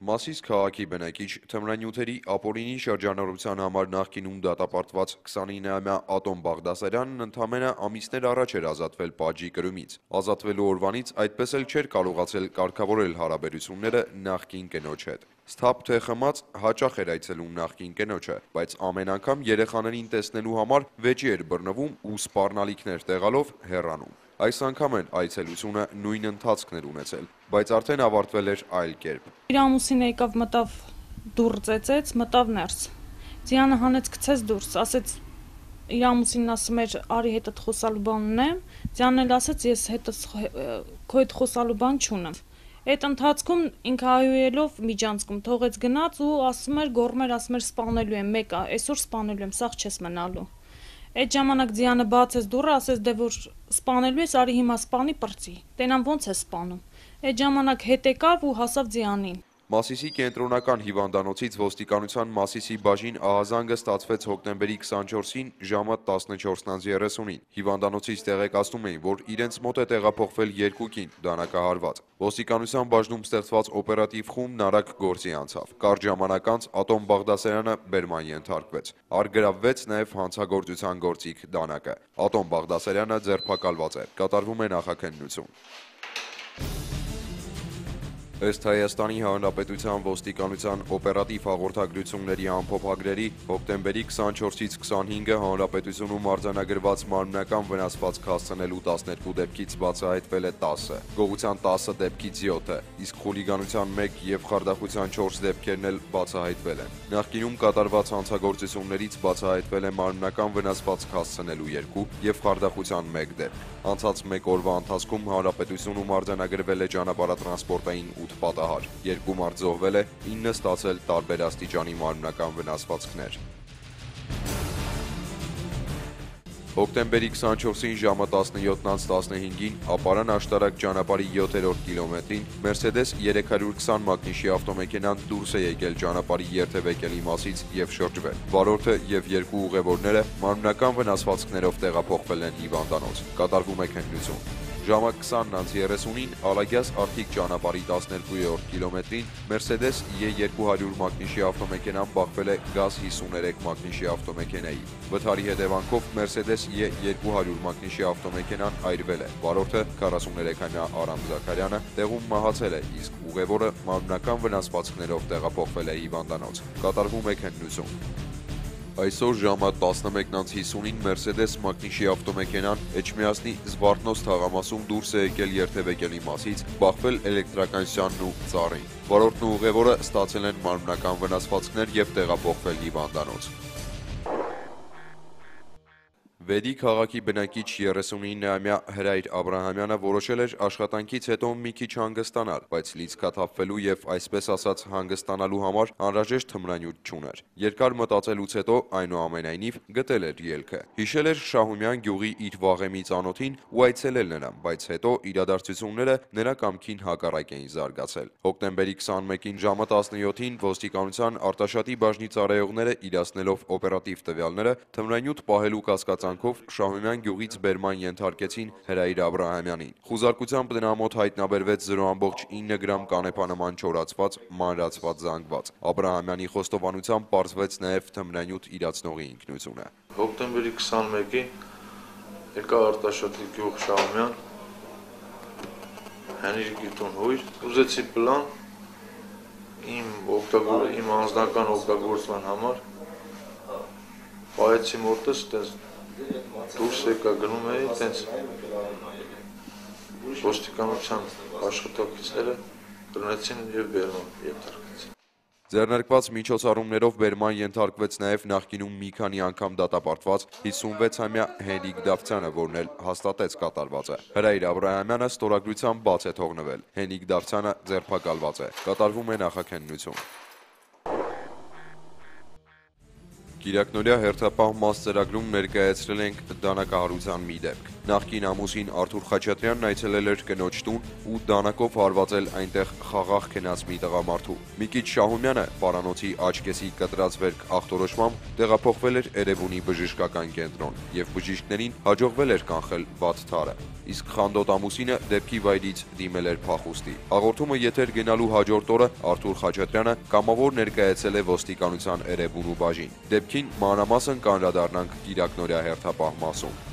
Մասիս քաղաքի բնակիչ թմրանյութերի ապօրինի շրջանառության համար նախկինում դատապարտված 29-ամյա Ատոմ Բաղդասարյանն ընդամենը ամիսներ առաջ էր ազատվել պատժի կրումից։ Ազատվելու օրվանից այդպես էլ չէր կարողացել կարգավորել հարաբերությունները նախկին կնոջ հետ։ Սթափ թե խմած հաճախ էր այցելում նախկին կնոջը, բայց ամեն անգամ երեխաներին տեսնելու համար վեճի էր բռնվում ու սպառնալիքներ տեղալով հեռանում։ Այս անգամ էլ այցելությունը նույն ընթացքն էր ունեցել, բայց արդեն ավարտվել էր այլ կերպ։ Իր ամուսինը եկավ, մտավ դուռ ծեծեց, մտավ ներս։ Ձյանը հանեց գցեց դուրս, ասեց իր ամուսինն ասում էր արի հետդ խոսալու բան ունեմ, Ձյանն էլ ասեց ես հետս քո հետ խոսալու բան չունեմ։ Այդ ընթացքում ինքը հայույելով միջանցքում թողեց գնաց ու ասում էր գոռում էր, ասում էր սպանելու եմ մեկը, այսօր սպանելու եմ, սաղ չես մնալու։ Այդ ժամանակ Ձյանը բացեց դուռը, ասեց դե որ սպանելու ես, արի հիմա սպանի պրծի։ Տենան ոնց է սպանում։ Այդ ժամանակ հետ եկավ ու հասավ Ձյանին։ Մասիսի կենտրոնական հիվանդանոցից ոստիկանության Մասիսի բաժին ահազանգը ստացվեց հոկտեմբերի 24-ին ժամը 14:30-ին։ Հիվանդանոցից տեղեկացնում էին, որ իրենց մոտ է տեղափոխվել երկու կին դանակահարված։ Ոստիկանության բաժնում ստեղծված օպերատիվ խումբն արագ գործի անցավ։ Կարճ ժամանակ անց Ատոմ Բաղդասարյանը բերման ենթարկվեց։ Առգրավվեց նաև հանցագործության գործիք դանակը։ Ատոմ Բաղդասարյանը ձերբակալված է։ Կատարվում է նախաքննություն։ Ըստ Հայաստանի Հանրապետության ոստիկանության օպերատիվ հաղորդագրությունների ամփոփագրերի հոկտեմբերի 24-ից 25-ը հանրապետությունում արձանագրված մարմնական վնասվածք հասցնելու 12 դեպքից բացահայտվել է 10, գողության 10 դեպքից 7, իսկ խուլիգանության 1 եւ խարդախության 4 դեպքերն էլ բացահայտվել են։ Նախկինում կատարված հանցագործություններից բացահայտվել է մարմնական վնասվածք հասցնելու 2 եւ խարդախության 1 դեպք։ Անցած 1 օրվա ընթացքում հանրապետությունում արձանագրվել է ճանապարհատրանսպորտային 8 պատահար, 2 մարդ զոհվել է, 9 ստացել տարբեր աստիճանի մարմնական վնասվածքներ։ Հոկտեմբերի 24-ին ժամը 17:15-ին ապարան աշտարակ ճանապարհի 7-րդ կիլոմետրին Mercedes 320 մակնիշի ավտոմեքենան դուրս է եկել ճանապարհի երթևեկելի մասից եւ շրջվել։ Վարորդը եւ երկու ուղևորները մարմնական վնասվածքներով տեղափոխվել են հիվանդանոց։ Կատարվում է քննություն։ Ժամը 20:30-ին Ալագյաս Արթիկ ճանապարհի 12-րդ կիլոմետրին Mercedes E200 մակնիշի ավտոմեքենան բախվել է GAZ 53 մակնիշի ավտոմեքենայի։ Վթարի հետևանքով Mercedes E200 մակնիշի ավտոմեքենան այրվել է։ Վարորդը 43-ամյա Արամ Զաքարյանը տեղում մահացել է, իսկ ուղևորը մարմնական վնասվածքներով տեղափոխվել է հիվանդանոց։ Կատարվում է քննություն։ Այսօր ժամը 11:50-ին Mercedes մակնիշի ավտոմեքենան Էջմիածնի Զվարթնոց թաղամասում դուրս է եկել երթևեկելի մասից, բախվել էլեկտրականությանն ու ծառին։ Վարորդն ու ուղևորը ստացել են մարմնական վնասվածքներ եւ տեղափոխվել հիվանդանոց։ Վեդի քաղաքի բնակիչ 39-ամյա Հրայր Աբրահամյանը որոշել էր աշխատանքից հետո մի քիչ հանգստանալ, բայց լիցքաթափվելու եւ այսպես ասած հանգստանալու համար անհրաժեշտ թմրանյութ չուներ։ Երկար մտածելուց հետո այնուամենայնիվ գտել էր ելքը։ Հիշել էր Շահումյան գյուղի իր վաղեմի ծանոթին ու այցելել նրան, բայց հետո իրադարձությունները նրա կամքին հակառակ էին զարգացել։ Հոկտեմբերի 21-ին ժամը 17-ին ոստիկանության Արտաշատի բաժնի ծառայողները իրացնելով օպերատիվ տվյալները թմրանյութ պահելու կասկածանքով Շահումյան գյուղից բերման ենթարկեցին Հրայր Աբրահամյանին։ Խուզարկությամբ նրա մոտ հայտնաբերվեց 0.9 գրամ կանեփանման չորացված մանրացված զանգված։ Աբրահամյանի խոստովանությամբ պարզվեց նաև թմրանյութ իրացնողի ինքնությունը։ Հոկտեմբերի 21-ին եկա Արտաշատի գյուղ Շահումյան, Հենրիկի տուն հույր, ուզեցի պլան իմ անձնական օգտագործման համար, պահեցի մոտս, դուրս եկա գնում էի, տենց ոստիկանության աշխատակիցները գնացին եւ բերման ենթարկվեցին։ Ձեռնարկված միջոցառումներով բերման ենթարկվեց նաև նախկինում մի քանի անգամ դատապարտված 56-ամյա Հենրիկ Դավթյանը, որն էլ հաստատեց կատարվածը։ Հրայր Աբրահամյանը ստորագրությամբ բաց է թողնվել։ Հենրիկ Դավթյանը ձերբակալված է։ Կատարվում է նախաքննություն։ Կիրակնօրյա հերթապահ մաս ծրագրում ներկայացրել ենք դանակահարության մի դեպք։ Նախկին ամուսին Արթուր Խաչատրյանն այցելել էր կնոջ տուն ու դանակով հարվածել այնտեղ խաղաղ քնած մի տղամարդու։ Միկիչ Շահումյանը պարանոցի աչքեսի կտրած վերք ախտորոշմամբ տեղափոխվել էր Էրեբունի բժշկական կենտրոն եւ բժիշկներին հաջողվել էր կանխել վատ թարը։ Իսկ խանդոտ ամուսինը դեպքի վայրից դիմել էր փախուստի։ Հաղորդումը եթեր գնալու հաջորդ օրը Արթուր Խաչատրյանը կամավոր ներկայացել է ոստիկանության Էրեբունու բաժին։ Դեպքին մանրամասն կանդրադառնանք Կիրակնորյա հերթապահ մասում։